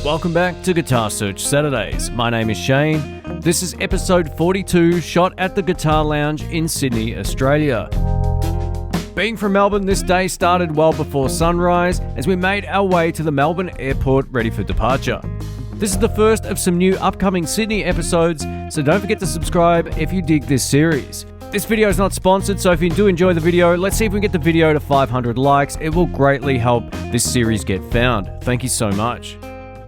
Welcome back to Guitar Search Saturdays. My name is Shane. This is episode 42, shot at the Guitar Lounge in Sydney, Australia. Being from Melbourne, this day started well before sunrise as we made our way to the Melbourne airport ready for departure. This is the first of some new upcoming Sydney episodes, so don't forget to subscribe if you dig this series. This video is not sponsored, so if you do enjoy the video, let's see if we can get the video to 500 likes. It will greatly help this series get found. Thank you so much.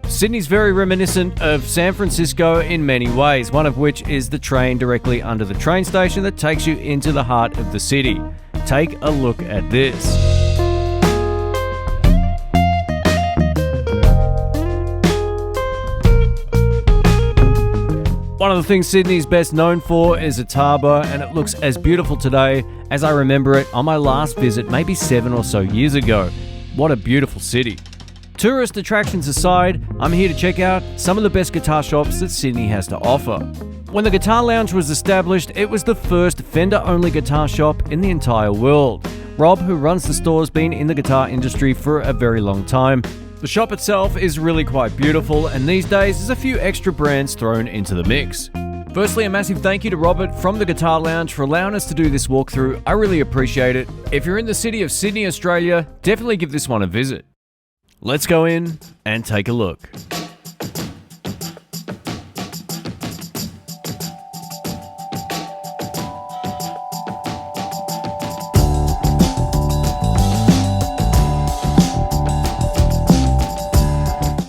Sydney's very reminiscent of San Francisco in many ways, one of which is the train directly under the train station that takes you into the heart of the city. Take a look at this. One of the things Sydney's best known for is its harbour, and it looks as beautiful today as I remember it on my last visit maybe 7 or so years ago. What a beautiful city. Tourist attractions aside, I'm here to check out some of the best guitar shops that Sydney has to offer. When the Guitar Lounge was established, it was the first Fender-only guitar shop in the entire world. Rob, who runs the store, has been in the guitar industry for a very long time. The shop itself is really quite beautiful, and these days there's a few extra brands thrown into the mix. Firstly, a massive thank you to Robert from the Guitar Lounge for allowing us to do this walkthrough. I really appreciate it. If you're in the city of Sydney, Australia, definitely give this one a visit. Let's go in and take a look.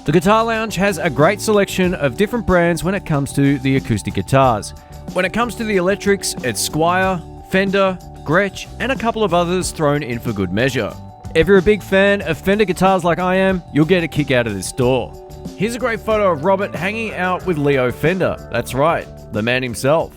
The Guitar Lounge has a great selection of different brands when it comes to the acoustic guitars. When it comes to the electrics, it's Squier, Fender, Gretsch, and a couple of others thrown in for good measure. If you're a big fan of Fender guitars like I am, you'll get a kick out of this store. Here's a great photo of Robert hanging out with Leo Fender. That's right, the man himself.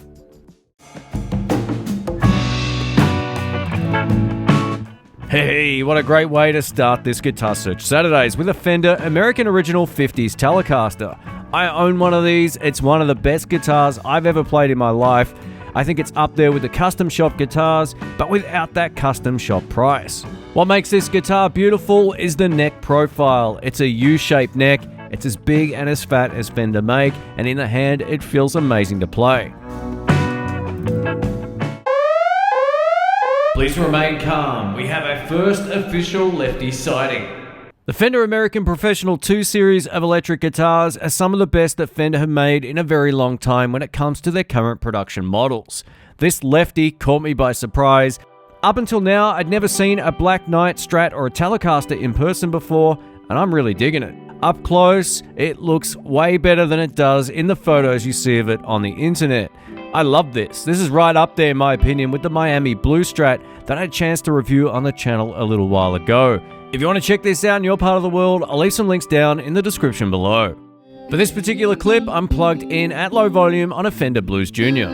Hey, what a great way to start this Guitar Search Saturdays with a Fender American Original 50s Telecaster. I own one of these. It's one of the best guitars I've ever played in my life. I think it's up there with the custom shop guitars, but without that custom shop price. What makes this guitar beautiful is the neck profile. It's a U-shaped neck. It's as big and as fat as Fender make, and in the hand it feels amazing to play. Please remain calm. We have our first official lefty sighting. The Fender American Professional 2 series of electric guitars are some of the best that Fender have made in a very long time when it comes to their current production models. This lefty caught me by surprise. Up until now, I'd never seen a Black Knight Strat or a Telecaster in person before, and I'm really digging it. Up close, it looks way better than it does in the photos you see of it on the internet. I love this. This is right up there in my opinion with the Miami Blue Strat that I had a chance to review on the channel a little while ago. If you want to check this out in your part of the world, I'll leave some links down in the description below. For this particular clip, I'm plugged in at low volume on a Fender Blues Junior.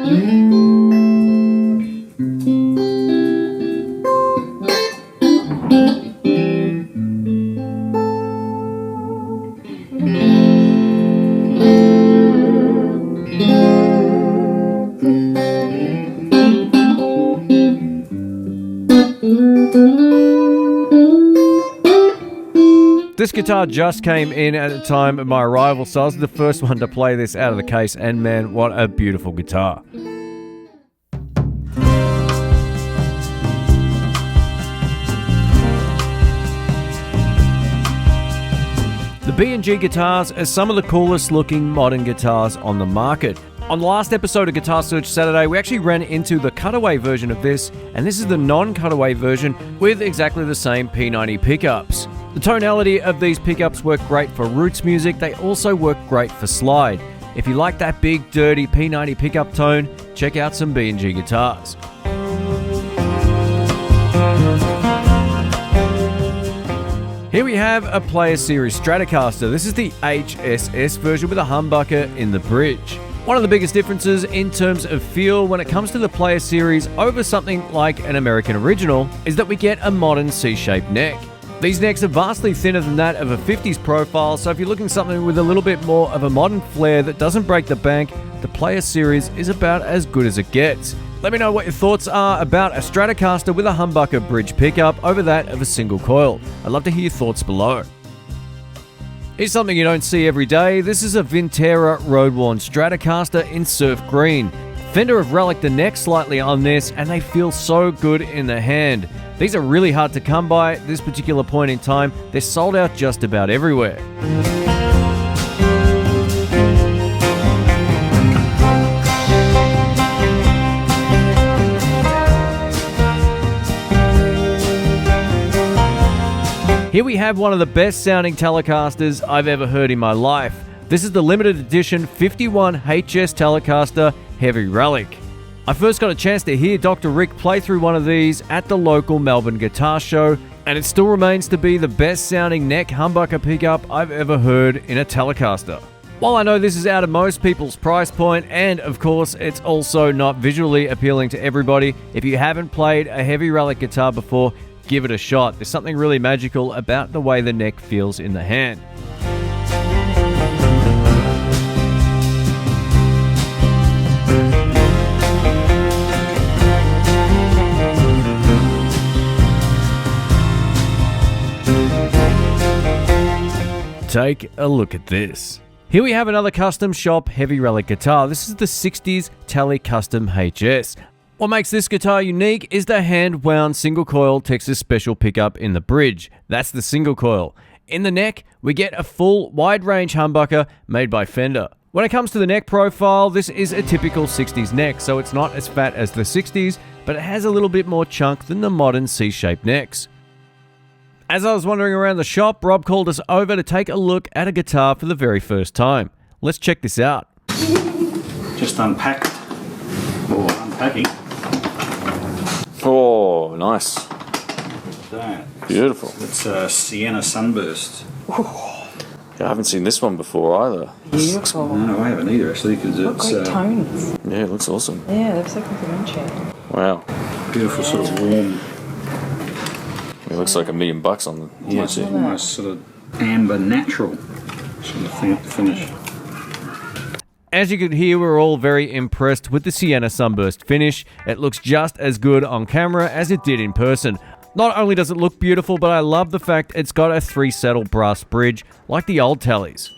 This guitar just came in at the time of my arrival, so I was the first one to play this out of the case, and man, what a beautiful guitar. The B&G guitars are some of the coolest looking modern guitars on the market. On the last episode of Guitar Search Saturday, we actually ran into the cutaway version of this, and this is the non-cutaway version with exactly the same P90 pickups. The tonality of these pickups work great for roots music. They also work great for slide. If you like that big, dirty P90 pickup tone, check out some B&G guitars. Here we have a Player Series Stratocaster. This is the HSS version with a humbucker in the bridge. One of the biggest differences in terms of feel when it comes to the Player Series over something like an American Original is that we get a modern C-shaped neck. These necks are vastly thinner than that of a 50s profile, so if you're looking for something with a little bit more of a modern flair that doesn't break the bank, the Player Series is about as good as it gets. Let me know what your thoughts are about a Stratocaster with a humbucker bridge pickup over that of a single coil. I'd love to hear your thoughts below. Here's something you don't see every day. This is a Vintera road-worn Stratocaster in surf green. Fender have relicked the neck slightly on this, and they feel so good in the hand. These are really hard to come by at this particular point in time. They're sold out just about everywhere. Here we have one of the best sounding Telecasters I've ever heard in my life. This is the limited edition 51 HS Telecaster Heavy Relic. I first got a chance to hear Dr. Rick play through one of these at the local Melbourne Guitar Show, and it still remains to be the best sounding neck humbucker pickup I've ever heard in a Telecaster. While I know this is out of most people's price point, and of course it's also not visually appealing to everybody, if you haven't played a Heavy Relic guitar before, give it a shot. There's something really magical about the way the neck feels in the hand. Take a look at this. Here we have another custom shop Heavy Relic guitar. This is the 60s Tele Custom HS. What makes this guitar unique is the hand-wound single-coil Texas Special pickup in the bridge. That's the single coil. In the neck, we get a full wide-range humbucker made by Fender. When it comes to the neck profile, this is a typical 60s neck, so it's not as fat as the 60s, but it has a little bit more chunk than the modern C-shaped necks. As I was wandering around the shop, Rob called us over to take a look at a guitar for the very first time. Let's check this out. Just unpacked, or unpacking. Oh, nice. That. Beautiful. It's a Sienna Sunburst. Yeah, I haven't seen this one before either. Beautiful. No, I haven't either actually, because What it's great tones. Yeah, it looks awesome. Yeah, they're so complimentary. Wow. beautiful sort of warm. It looks like $1 million on the It's almost sort of amber natural sort of thing at the finish. As you could hear, we're all very impressed with the Sienna Sunburst finish. It looks just as good on camera as it did in person. Not only does it look beautiful, but I love the fact it's got a 3-saddle brass bridge like the old Tellies.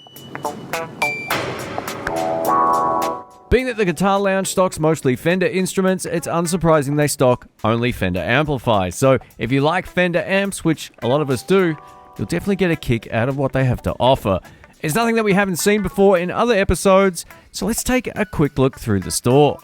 Being that the Guitar Lounge stocks mostly Fender instruments, it's unsurprising they stock only Fender amplifiers. So if you like Fender amps, which a lot of us do, you'll definitely get a kick out of what they have to offer. It's nothing that we haven't seen before in other episodes, so let's take a quick look through the store.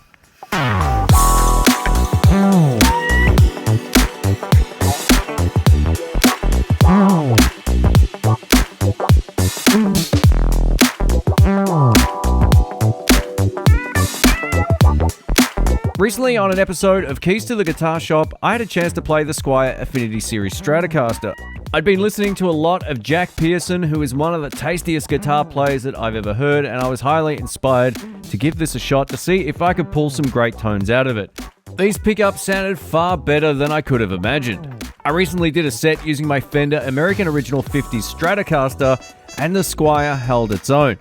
Recently on an episode of Keys to the Guitar Shop, I had a chance to play the Squier Affinity Series Stratocaster. I'd been listening to a lot of Jack Pearson, who is one of the tastiest guitar players that I've ever heard, and I was highly inspired to give this a shot to see if I could pull some great tones out of it. These pickups sounded far better than I could have imagined. I recently did a set using my Fender American Original 50s Stratocaster, and the Squier held its own.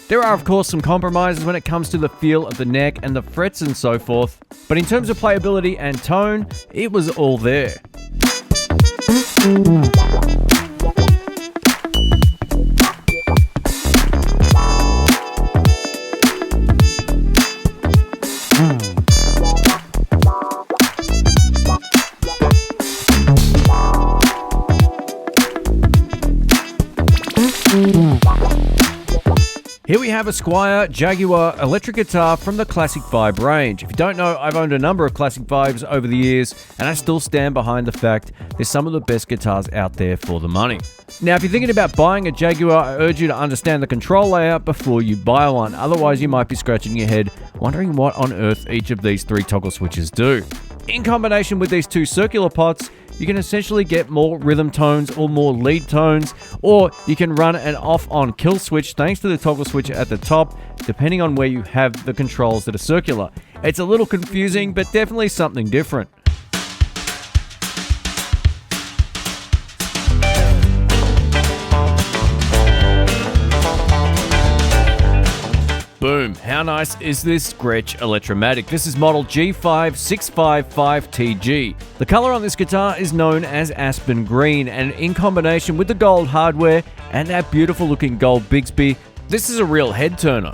There are of course some compromises when it comes to the feel of the neck and the frets and so forth, but in terms of playability and tone, it was all there. Here we have a Squier Jaguar electric guitar from the Classic Vibe range. If you don't know, I've owned a number of Classic Vibes over the years, and I still stand behind the fact they're some of the best guitars out there for the money. Now, if you're thinking about buying a Jaguar, I urge you to understand the control layout before you buy one. Otherwise, you might be scratching your head, wondering what on earth each of these 3 toggle switches do. In combination with these 2 circular pots, you can essentially get more rhythm tones or more lead tones, or you can run an off-on kill switch thanks to the toggle switch at the top, depending on where you have the controls that are circular. It's a little confusing, but definitely something different. Boom. How nice is this Gretsch Electromatic? This is model G5655TG. The color on this guitar is known as Aspen Green, and in combination with the gold hardware and that beautiful looking gold Bigsby, this is a real head turner.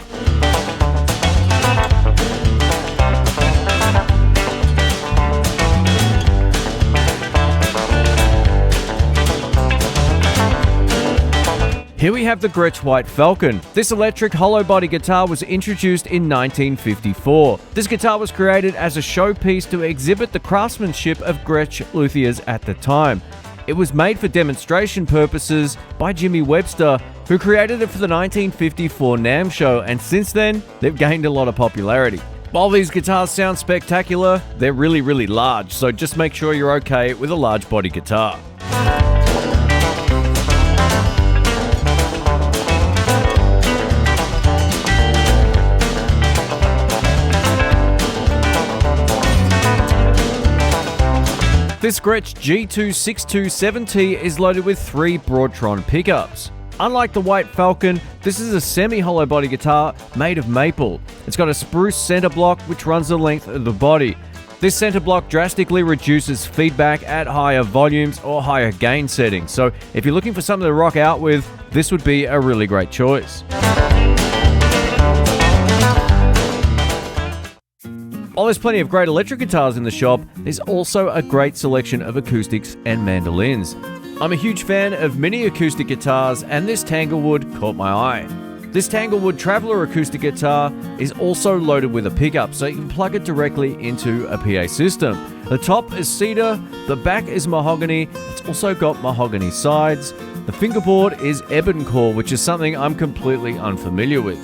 Here we have the Gretsch White Falcon. This electric hollow body guitar was introduced in 1954. This guitar was created as a showpiece to exhibit the craftsmanship of Gretsch luthiers at the time. It was made for demonstration purposes by Jimmy Webster, who created it for the 1954 NAMM show, and since then, they've gained a lot of popularity. While these guitars sound spectacular, they're really large, so just make sure you're okay with a large body guitar. This Gretsch G2627T is loaded with 3 Broadtron pickups. Unlike the White Falcon, this is a semi-hollow body guitar made of maple. It's got a spruce center block which runs the length of the body. This center block drastically reduces feedback at higher volumes or higher gain settings, so if you're looking for something to rock out with, this would be a really great choice. While there's plenty of great electric guitars in the shop, there's also a great selection of acoustics and mandolins. I'm a huge fan of mini acoustic guitars, and this Tanglewood caught my eye. This Tanglewood Traveler acoustic guitar is also loaded with a pickup, so you can plug it directly into a PA system. The top is cedar, the back is mahogany, it's also got mahogany sides. The fingerboard is ebon core, which is something I'm completely unfamiliar with.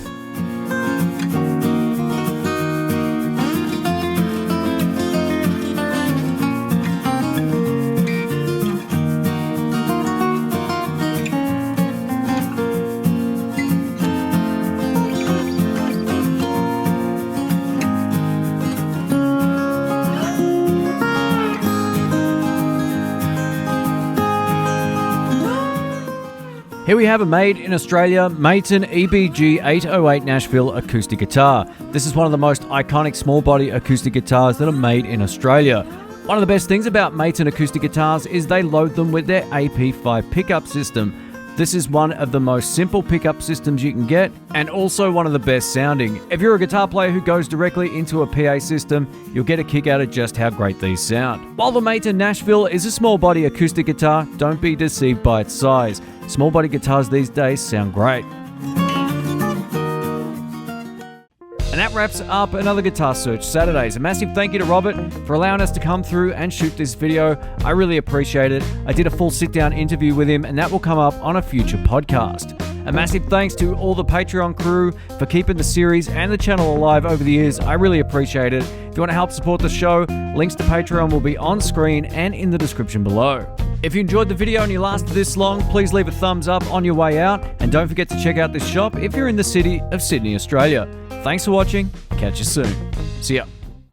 Here we have a made in Australia Maton EBG 808 Nashville acoustic guitar. This is one of the most iconic small body acoustic guitars that are made in Australia. One of the best things about Maton acoustic guitars is they load them with their AP5 pickup system. This is one of the most simple pickup systems you can get, and also one of the best sounding. If you're a guitar player who goes directly into a PA system, you'll get a kick out of just how great these sound. While the Maton Nashville is a small body acoustic guitar, don't be deceived by its size. Small body guitars these days sound great. And that wraps up another Guitar Search Saturdays. A massive thank you to Robert for allowing us to come through and shoot this video. I really appreciate it. I did a full sit-down interview with him, and that will come up on a future podcast. A massive thanks to all the Patreon crew for keeping the series and the channel alive over the years. I really appreciate it. If you want to help support the show, links to Patreon will be on screen and in the description below. If you enjoyed the video and you lasted this long, please leave a thumbs up on your way out, and don't forget to check out this shop if you're in the city of Sydney, Australia. Thanks for watching. Catch you soon. See ya.